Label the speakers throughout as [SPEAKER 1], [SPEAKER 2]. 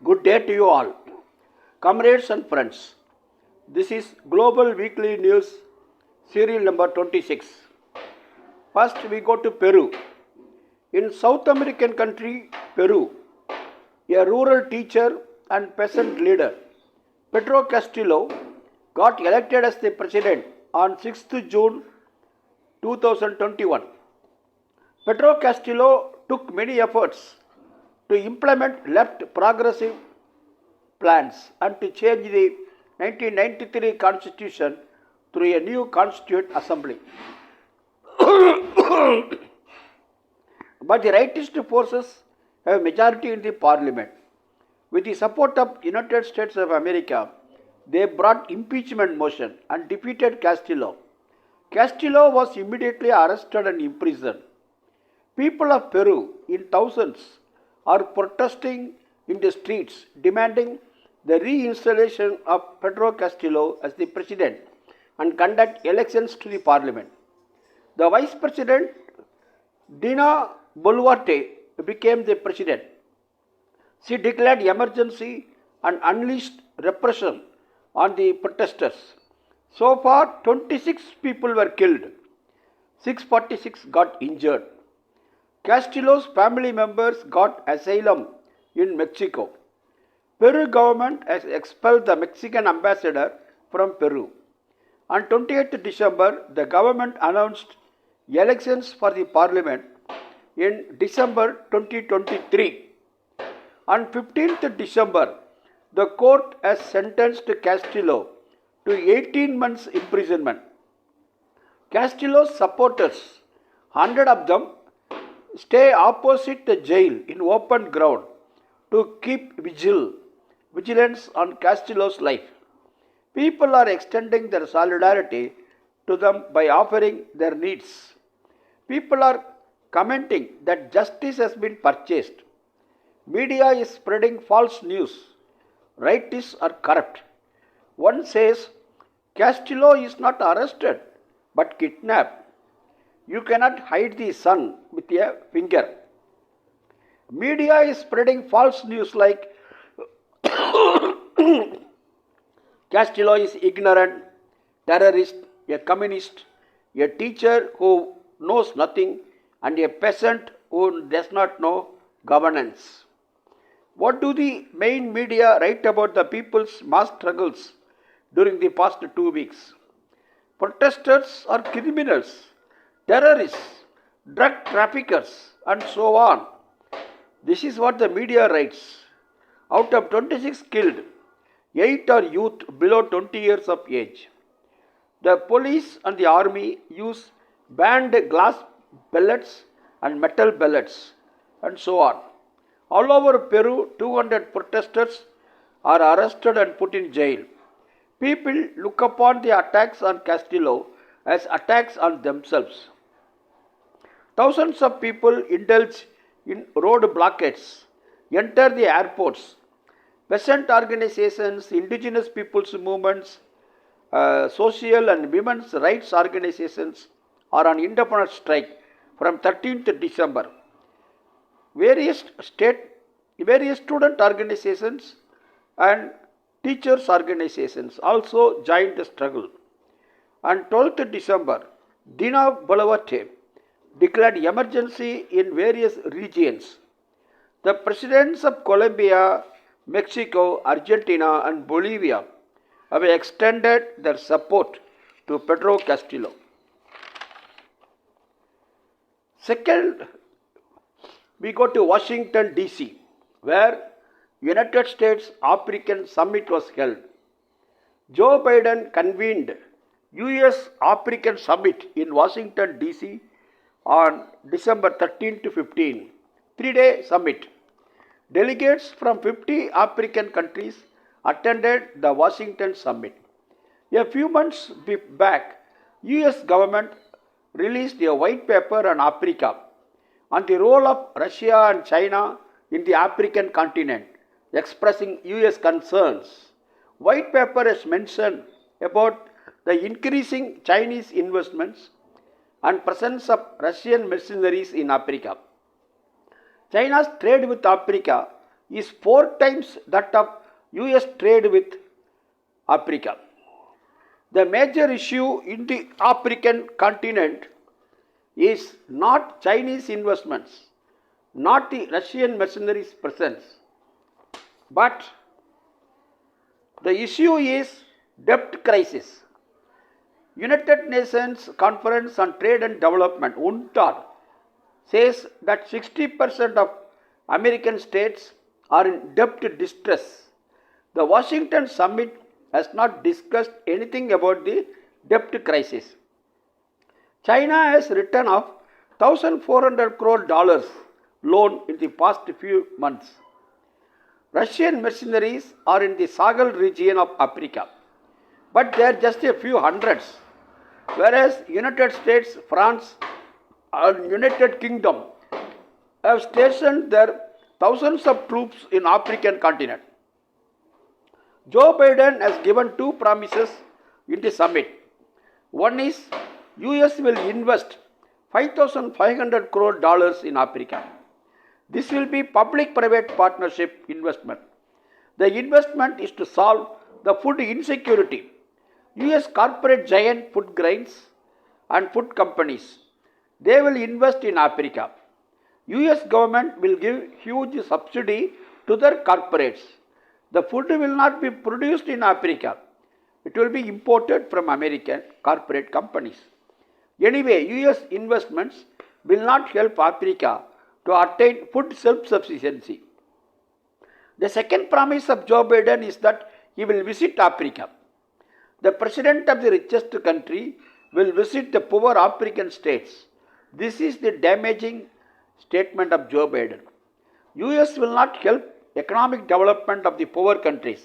[SPEAKER 1] Good day to you all. Comrades and friends, this is Global Weekly News, serial number 26. First, we go to Peru. In South American country, Peru, a rural teacher and peasant leader, Pedro Castillo, got elected as the president on 6th June 2021. Pedro Castillo took many efforts to implement left progressive plans and to change the 1993 constitution through a new constituent assembly. But the rightist forces have majority in the parliament. With the support of United States of America, they brought impeachment motion and defeated Castillo. Castillo was immediately arrested and imprisoned. People of Peru in thousands are protesting in the streets demanding the reinstallation of Pedro Castillo as the president and conduct elections to the parliament. The vice president, Dina Boluarte, became the president. She declared emergency and unleashed repression on the protesters. So far, 26 people were killed. 646 got injured. Castillo's family members got asylum in Mexico. Peru government has expelled the Mexican ambassador from Peru. On 28th December, the government announced elections for the parliament in December 2023. On 15th December, the court has sentenced Castillo to 18 months imprisonment. Castillo's supporters, 100 of them, stay opposite the jail in open ground to keep vigilance on Castillo's life. People are extending their solidarity to them by offering their needs. People are commenting that justice has been purchased. Media is spreading false news. Rightists are corrupt. One says Castillo is not arrested but kidnapped. You cannot hide the sun with a finger. Media is spreading false news like Castillo is ignorant, terrorist, a communist, a teacher who knows nothing, and a peasant who does not know governance. What do the main media write about the people's mass struggles during the past 2 weeks? Protesters are criminals, terrorists, drug traffickers, and so on. This is what the media writes. Out of 26 killed, 8 are youth below 20 years of age. The police and the army use banned glass bullets and metal bullets, and so on. All over Peru, 200 protesters are arrested and put in jail. People look upon the attacks on Castillo as attacks on themselves. Thousands of people indulge in road blockades, enter the airports. Peasant organizations, indigenous people's movements, social and women's rights organizations are on indefinite strike from 13th December. Various student organizations and teachers organizations also joined the struggle. On 12th December, Dina Boluarte declared emergency in various regions. The presidents of Colombia, Mexico, Argentina, and Bolivia have extended their support to Pedro Castillo. Second, we go to Washington, D.C., where United States African Summit was held. Joe Biden convened U.S. African Summit in Washington, D.C. on December 13 to 15, 3-day summit. Delegates from 50 African countries attended the Washington Summit. A few months back, U.S. government released a white paper on Africa on the role of Russia and China in the African continent, expressing U.S. concerns. White paper has mentioned about the increasing Chinese investments and presence of Russian mercenaries in Africa. China's trade with Africa is 4 times that of US trade with Africa. The major issue in the African continent is not Chinese investments, not the Russian mercenaries' presence, but the issue is debt crisis. United Nations Conference on Trade and Development, UNCTAD, says that 60% of American states are in debt distress. The Washington summit has not discussed anything about the debt crisis. China has written off $1,400 crore loan in the past few months. Russian mercenaries are in the Sahel region of Africa, but they are just a few hundreds, whereas United States, France, and United Kingdom have stationed their thousands of troops in African continent. Joe Biden has given two promises in the summit. One is US will invest $5,500 crore in Africa. This will be public-private partnership investment. The investment is to solve the food insecurity. US corporate giant food grains and food companies, they will invest in Africa. US government will give huge subsidy to their corporates. The food will not be produced in Africa. It will be imported from American corporate companies. Anyway, US investments will not help Africa to attain food self-sufficiency. The second promise of Joe Biden is that he will visit Africa. The president of the richest country will visit the poor African states. This is the damaging statement of Joe Biden. US will not help economic development of the poor countries.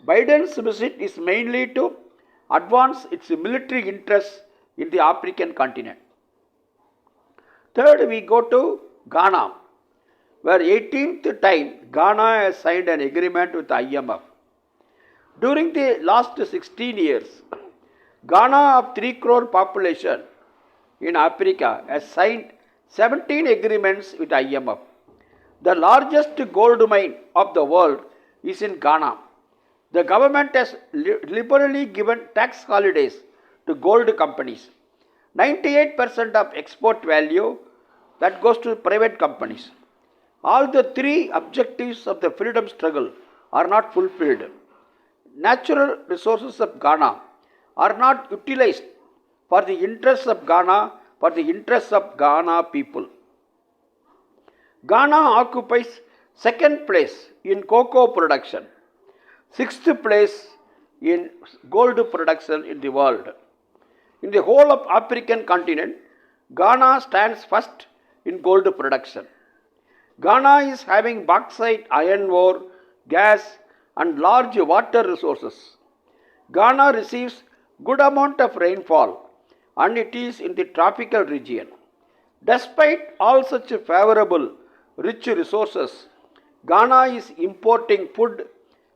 [SPEAKER 1] Biden's visit is mainly to advance its military interests in the African continent. Third, we go to Ghana, where 18th time Ghana has signed an agreement with IMF. During the last 16 years, Ghana of 3 crore population in Africa has signed 17 agreements with IMF. The largest gold mine of the world is in Ghana. The government has liberally given tax holidays to gold companies. 98% of export value that goes to private companies. All the three objectives of the freedom struggle are not fulfilled. Natural resources of Ghana are not utilized for the interests of Ghana, for the interests of Ghana people. Ghana occupies second place in cocoa production, sixth place in gold production in the world. In the whole of African continent, Ghana stands first in gold production. Ghana is having bauxite, iron ore, gas and large water resources. Ghana receives good amount of rainfall and it is in the tropical region. Despite all such favorable rich resources, Ghana is importing food,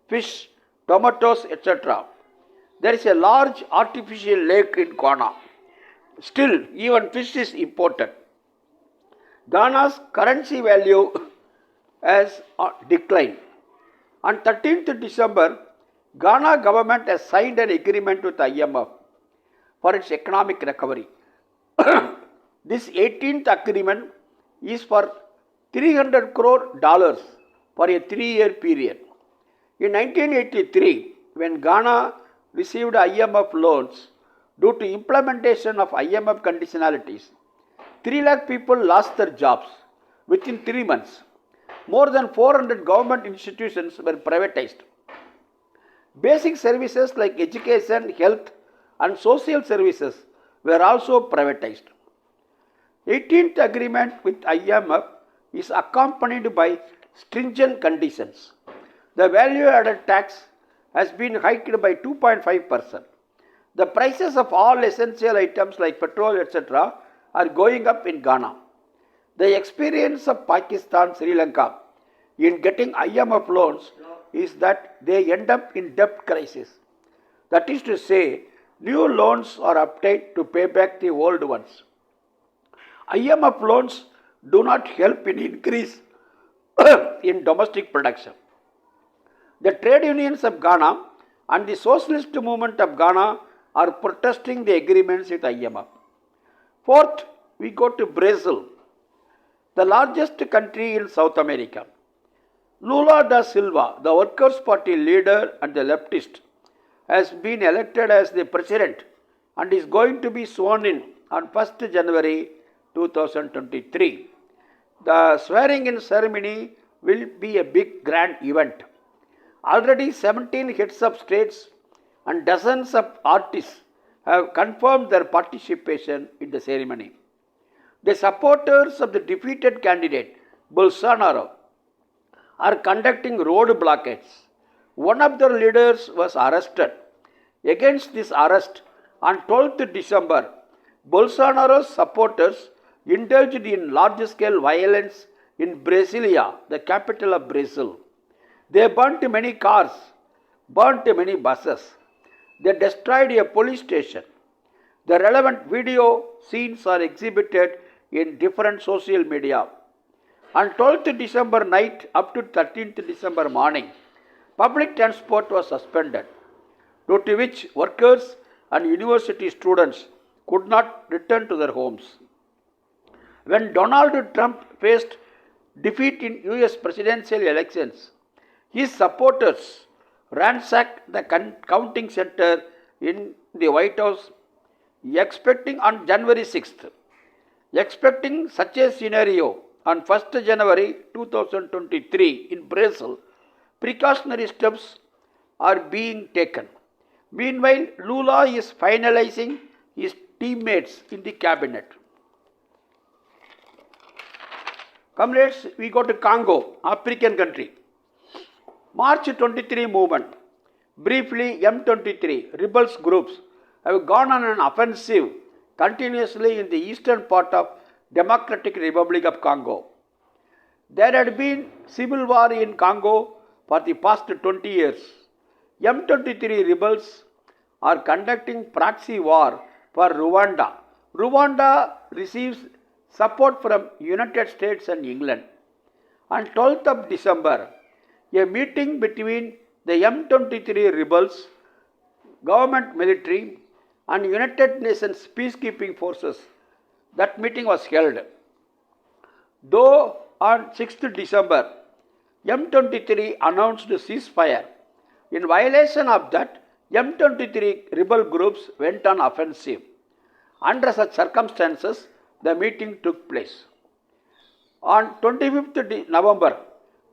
[SPEAKER 1] fish, tomatoes, etc. There is a large artificial lake in Ghana. Still, even fish is imported. Ghana's currency value has declined. On 13th December, Ghana government has signed an agreement with IMF for its economic recovery. This 18th agreement is for $300 crore for a 3-year period. In 1983, when Ghana received IMF loans due to implementation of IMF conditionalities, 3 lakh people lost their jobs within 3 months. More than 400 government institutions were privatized. Basic services like education, health and social services were also privatized. 18th agreement with IMF is accompanied by stringent conditions. The value-added tax has been hiked by 2.5%. The prices of all essential items like petrol, etc. are going up in Ghana. The experience of Pakistan, Sri Lanka in getting IMF loans is that they end up in debt crisis. That is to say, new loans are obtained to pay back the old ones. IMF loans do not help in increase in domestic production. The trade unions of Ghana and the socialist movement of Ghana are protesting the agreements with IMF. Fourth, we go to Brazil, the largest country in South America. Lula da Silva, the Workers' Party leader and the leftist, has been elected as the president and is going to be sworn in on 1st January 2023. The swearing-in ceremony will be a big grand event. Already 17 heads of states and dozens of artists have confirmed their participation in the ceremony. The supporters of the defeated candidate, Bolsonaro, are conducting road blockades. One of their leaders was arrested. Against this arrest, on 12th December, Bolsonaro's supporters indulged in large-scale violence in Brasilia, the capital of Brazil. They burnt many cars, burnt many buses. They destroyed a police station. The relevant video scenes are exhibited in different social media. On 12th December night up to 13th December morning, public transport was suspended, due to which workers and university students could not return to their homes. When Donald Trump faced defeat in US presidential elections, his supporters ransacked the counting center in the White House expecting on January 6th. Expecting such a scenario on 1st January 2023 in Brazil, precautionary steps are being taken. Meanwhile, Lula is finalizing his teammates in the cabinet. Comrades, we go to Congo, African country. March 23 movement. Briefly, M23 rebels groups have gone on an offensive continuously in the eastern part of Democratic Republic of Congo. There had been civil war in Congo for the past 20 years. M23 rebels are conducting proxy war for Rwanda. Rwanda receives support from United States and England. On 12th of December, a meeting between the M23 rebels, government military and United Nations peacekeeping forces, that meeting was held. Though on 6th December, M23 announced a ceasefire. In violation of that, M23 rebel groups went on offensive. Under such circumstances, the meeting took place. On 25th November,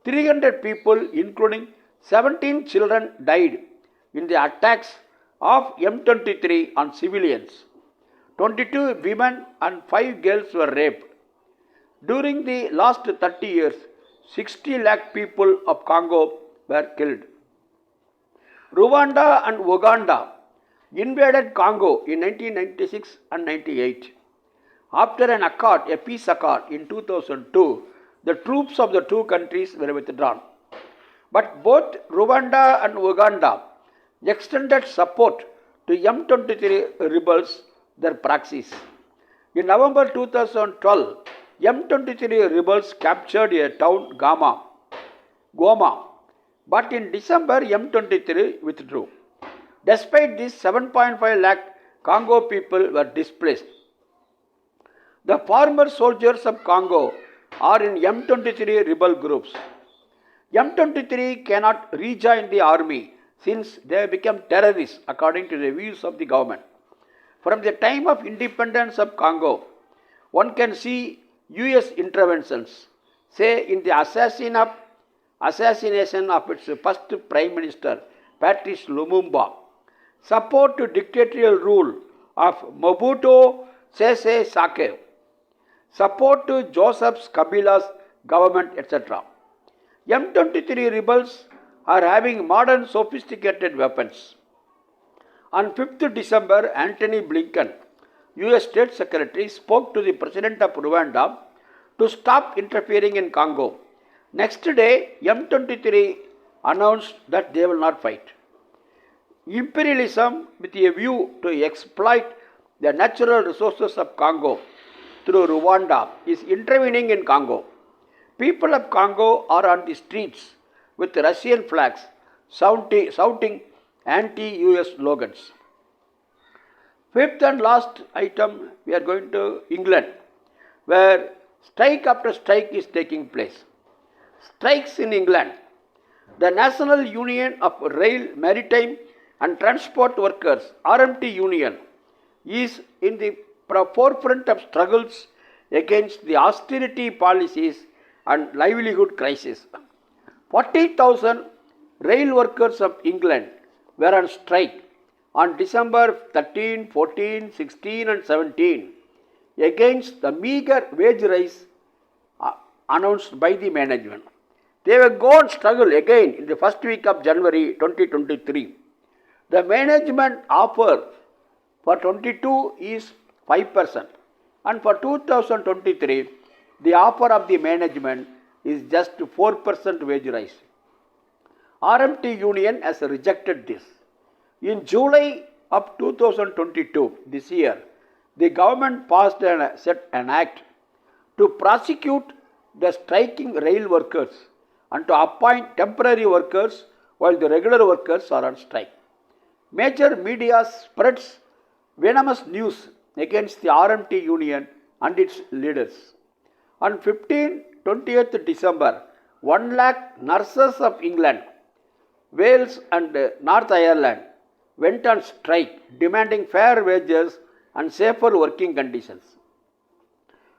[SPEAKER 1] 300 people, including 17 children, died in the attacks of M23 on civilians. 22 women and 5 girls were raped. During the last 30 years, 60 lakh people of Congo were killed. Rwanda and Uganda invaded Congo in 1996 and 98. After an accord, a peace accord in 2002, the troops of the two countries were withdrawn. But both Rwanda and Uganda extended support to M23 rebels, their proxies. In November 2012, M23 rebels captured a town, Goma, but in December, M23 withdrew. Despite this, 7.5 lakh Congo people were displaced. The former soldiers of Congo are in M23 rebel groups. M23 cannot rejoin the army since they have become terrorists according to the views of the government. From the time of independence of Congo, one can see US interventions, say in the assassination of its first Prime Minister, Patrice Lumumba, support to dictatorial rule of Mobutu Sese Seko, support to Joseph Kabila's government, etc. M23 rebels are having modern sophisticated weapons. On 5th December, Antony Blinken, US State Secretary, spoke to the President of Rwanda to stop interfering in Congo. Next day, M23 announced that they will not fight. Imperialism, with a view to exploit the natural resources of Congo through Rwanda, is intervening in Congo. People of Congo are on the streets with Russian flags, shouting anti-US slogans. Fifth and last item, we are going to England, where strike after strike is taking place. Strikes in England. The National Union of Rail, Maritime and Transport Workers, RMT Union, is in the forefront of struggles against the austerity policies and livelihood crisis. 40,000 rail workers of England were on strike on December 13, 14, 16 and 17 against the meager wage rise announced by the management. They will go and struggle again in the first week of January 2023. The management offer for 22 is 5% and for 2023 the offer of the management is just 4% wage rise. RMT Union has rejected this. In July of 2022, this year, the government passed an act to prosecute the striking rail workers and to appoint temporary workers while the regular workers are on strike. Major media spreads venomous news against the RMT Union and its leaders. On 20th December, 1 lakh nurses of England, Wales and North Ireland went on strike demanding fair wages and safer working conditions.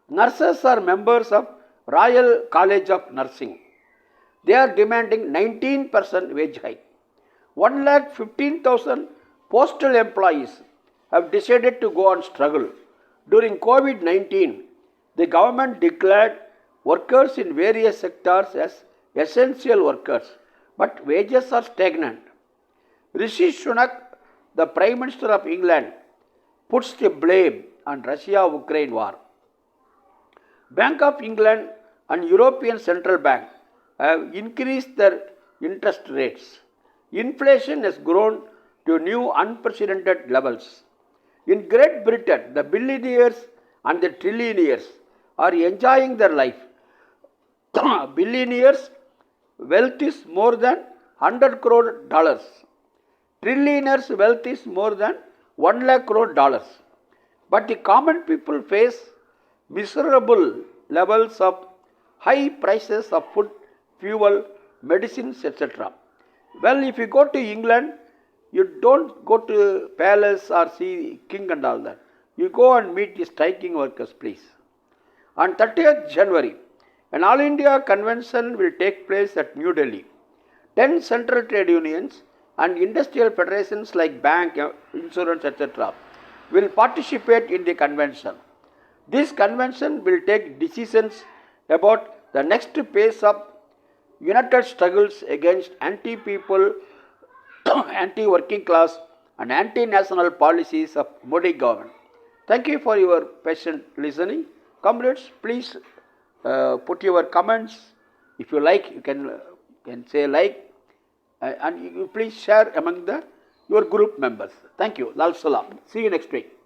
[SPEAKER 1] Nurses are members of Royal College of Nursing. They are demanding 19% wage hike. 1,15,000 postal employees have decided to go on struggle. During COVID-19, the government declared workers in various sectors as essential workers, but wages are stagnant. Rishi Sunak, the Prime Minister of England, puts the blame on Russia-Ukraine war. Bank of England and European Central Bank have increased their interest rates. Inflation has grown to new unprecedented levels. In Great Britain, the billionaires and the trillionaires are enjoying their life. Billionaires' wealth is more than $100 crore. Trillionaires' wealth is more than $1 lakh crore. But the common people face miserable levels of high prices of food, fuel, medicines, etc. Well, if you go to England, you don't go to palace or see king and all that. You go and meet the striking workers, please. On 30th January, an All India convention will take place at New Delhi. 10 central trade unions and industrial federations like bank, insurance, etc. will participate in the convention. This convention will take decisions about the next phase of united struggles against anti-people, anti-working class and anti-national policies of Modi government. Thank you for your patient listening. Comrades, please put your comments. If you like, you can say like, and you please share among your group members. Thank you. Lal Salam. See you next week.